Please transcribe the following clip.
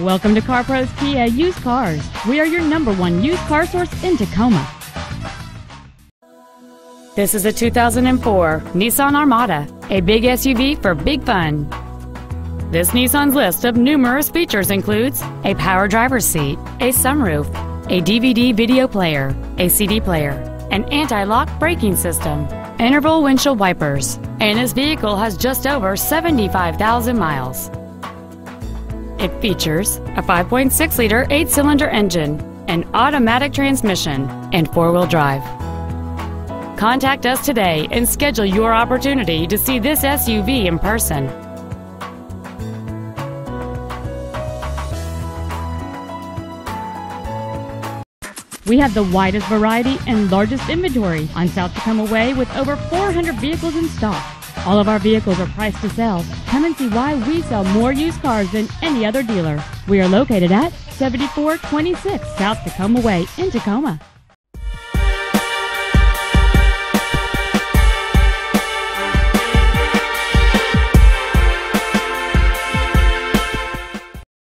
Welcome to CarPros Kia Used Cars. We are your #1 used car source in Tacoma. This is a 2004 Nissan Armada, a big SUV for big fun. This Nissan's list of numerous features includes a power driver's seat, a sunroof, a DVD video player, a CD player, an anti-lock braking system, interval windshield wipers, and this vehicle has just over 75,000 miles. It features a 5.6-liter 8-cylinder engine, an automatic transmission, and 4-wheel drive. Contact us today and schedule your opportunity to see this SUV in person. We have the widest variety and largest inventory on South Tacoma Way with over 400 vehicles in stock. All of our vehicles are priced to sell. Come and see why we sell more used cars than any other dealer. We are located at 7426 South Tacoma Way in Tacoma.